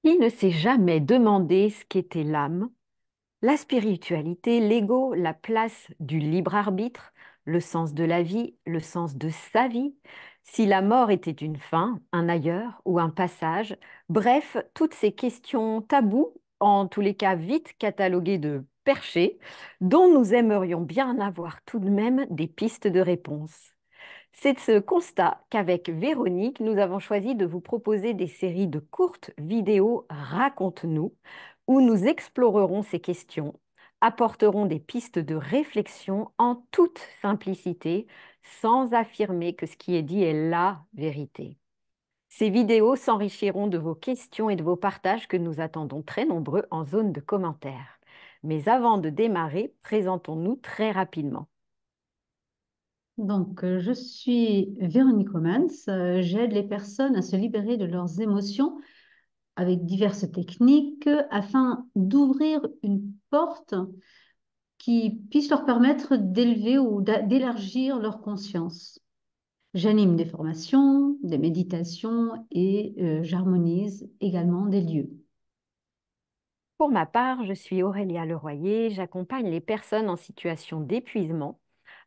Qui ne s'est jamais demandé ce qu'était l'âme, la spiritualité, l'ego, la place du libre arbitre, le sens de la vie, le sens de sa vie, si la mort était une fin, un ailleurs ou un passage, bref, toutes ces questions taboues, en tous les cas vite cataloguées de perchés, dont nous aimerions bien avoir tout de même des pistes de réponse. C'est de ce constat qu'avec Véronique, nous avons choisi de vous proposer des séries de courtes vidéos Raconte-nous, où nous explorerons ces questions, apporterons des pistes de réflexion en toute simplicité, sans affirmer que ce qui est dit est la vérité. Ces vidéos s'enrichiront de vos questions et de vos partages que nous attendons très nombreux en zone de commentaires. Mais avant de démarrer, présentons-nous très rapidement. Je suis Véronique Homans. J'aide les personnes à se libérer de leurs émotions avec diverses techniques afin d'ouvrir une porte qui puisse leur permettre d'élever ou d'élargir leur conscience. J'anime des formations, des méditations et j'harmonise également des lieux. Pour ma part, je suis Aurélia Leroyer, j'accompagne les personnes en situation d'épuisement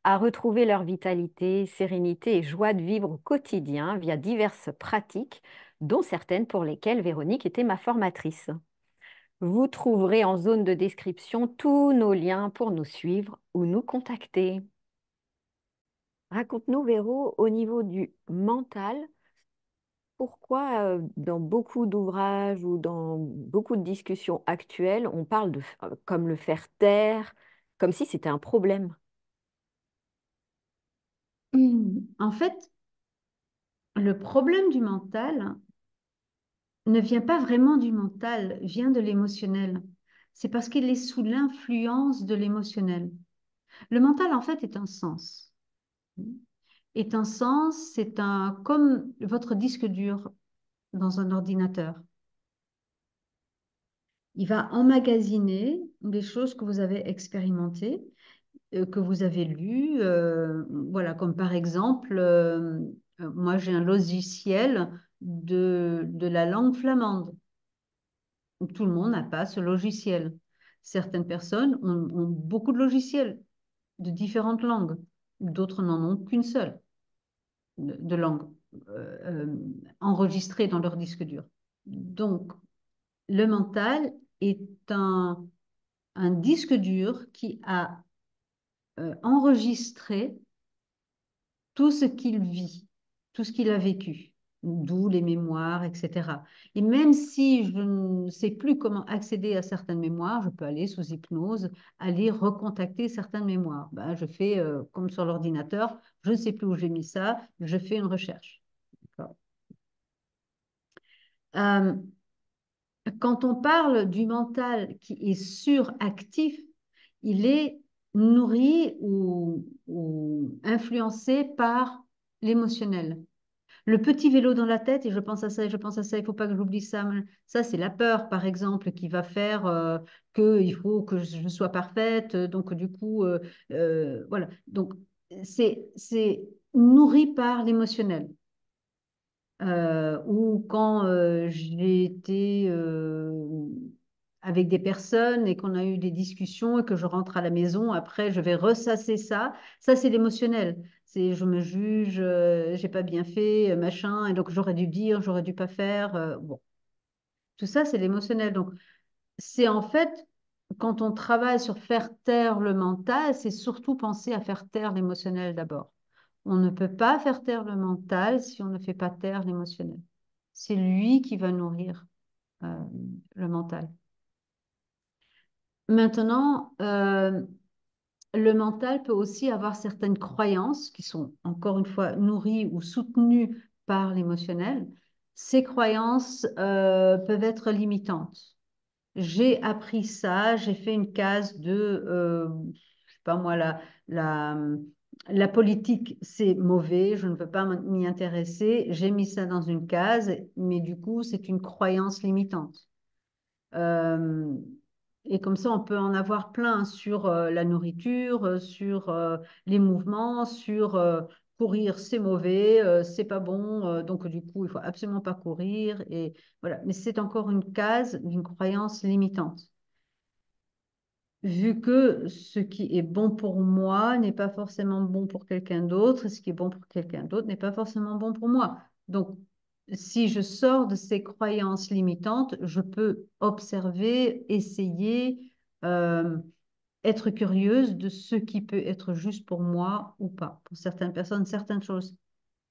à retrouver leur vitalité, sérénité et joie de vivre au quotidien via diverses pratiques, dont certaines pour lesquelles Véronique était ma formatrice. Vous trouverez en zone de description tous nos liens pour nous suivre ou nous contacter. Raconte-nous, Véro, au niveau du mental, pourquoi dans beaucoup d'ouvrages ou dans beaucoup de discussions actuelles, on parle de comme le faire taire, comme si c'était un problème. En fait, le problème du mental ne vient pas vraiment du mental, vient de l'émotionnel. C'est parce qu'il est sous l'influence de l'émotionnel. Le mental, en fait, est un sens. Est un sens, c'est un comme votre disque dur dans un ordinateur. Il va emmagasiner des choses que vous avez expérimentées, que vous avez lues. Voilà, comme par exemple, moi j'ai un logiciel de la langue flamande. Tout le monde n'a pas ce logiciel. Certaines personnes ont beaucoup de logiciels de différentes langues. D'autres n'en ont qu'une seule de langue enregistrée dans leur disque dur. Donc, le mental est un disque dur qui a enregistré tout ce qu'il vit, tout ce qu'il a vécu, d'où les mémoires, etc. Et même si je ne sais plus comment accéder à certaines mémoires, je peux aller sous hypnose, aller recontacter certaines mémoires. Ben, je fais comme sur l'ordinateur, je ne sais plus où j'ai mis ça, je fais une recherche. D'accord. Euh, Quand on parle du mental qui est suractif, il est nourri ou influencé par l'émotionnel. Le petit vélo dans la tête, et je pense à ça, et je pense à ça, il ne faut pas que j'oublie ça. Ça, c'est la peur, par exemple, qui va faire qu'il faut que je sois parfaite. Donc, du coup, voilà. Donc, c'est nourri par l'émotionnel. Ou quand j'ai été avec des personnes et qu'on a eu des discussions et que je rentre à la maison, après je vais ressasser ça. Ça, c'est l'émotionnel. C'est je me juge, j'ai pas bien fait, machin, et donc j'aurais dû dire, j'aurais dû pas faire. Bon, tout ça, c'est l'émotionnel. Donc, c'est en fait, quand on travaille sur faire taire le mental, c'est surtout penser à faire taire l'émotionnel d'abord. On ne peut pas faire taire le mental si on ne fait pas taire l'émotionnel. C'est lui qui va nourrir euh, le mental. Maintenant, le mental peut aussi avoir certaines croyances qui sont, encore une fois, nourries ou soutenues par l'émotionnel. Ces croyances peuvent être limitantes. J'ai appris ça, j'ai fait une case de, je sais pas moi, la, la politique, c'est mauvais, je ne veux pas m'y intéresser. J'ai mis ça dans une case, mais du coup, c'est une croyance limitante. Euh, et comme ça, on peut en avoir plein sur la nourriture, sur les mouvements, sur courir, c'est mauvais, c'est pas bon, donc du coup, il faut absolument pas courir. Et voilà. Mais c'est encore une case d'une croyance limitante. Vu que ce qui est bon pour moi n'est pas forcément bon pour quelqu'un d'autre, et ce qui est bon pour quelqu'un d'autre n'est pas forcément bon pour moi. Donc, si je sors de ces croyances limitantes, je peux observer, essayer, euh, être curieuse de ce qui peut être juste pour moi ou pas. Pour certaines personnes, certaines choses,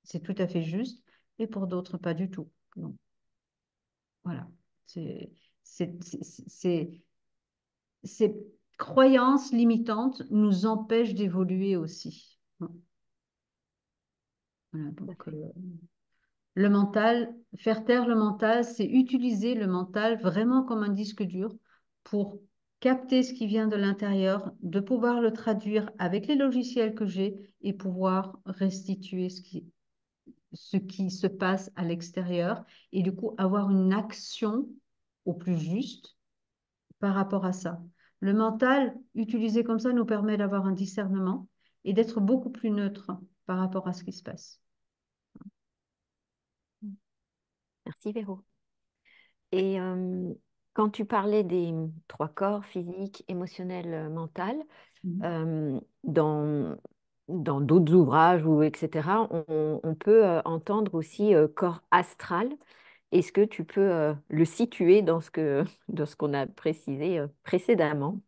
c'est tout à fait juste, et pour d'autres, pas du tout. Donc, voilà. C'est, c'est, ces croyances limitantes nous empêchent d'évoluer aussi. Voilà, Tout à donc, fait. le mental, faire taire le mental, c'est utiliser le mental vraiment comme un disque dur pour capter ce qui vient de l'intérieur, de pouvoir le traduire avec les logiciels que j'ai et pouvoir restituer ce qui se passe à l'extérieur et du coup avoir une action au plus juste par rapport à ça. Le mental, utilisé comme ça, nous permet d'avoir un discernement et d'être beaucoup plus neutre par rapport à ce qui se passe. Merci Véro. Et quand tu parlais des trois corps, physique, émotionnel, mental, Mhm. dans d'autres ouvrages ou etc., on peut entendre aussi corps astral. Est-ce que tu peux le situer dans ce que, dans ce qu'on a précisé précédemment?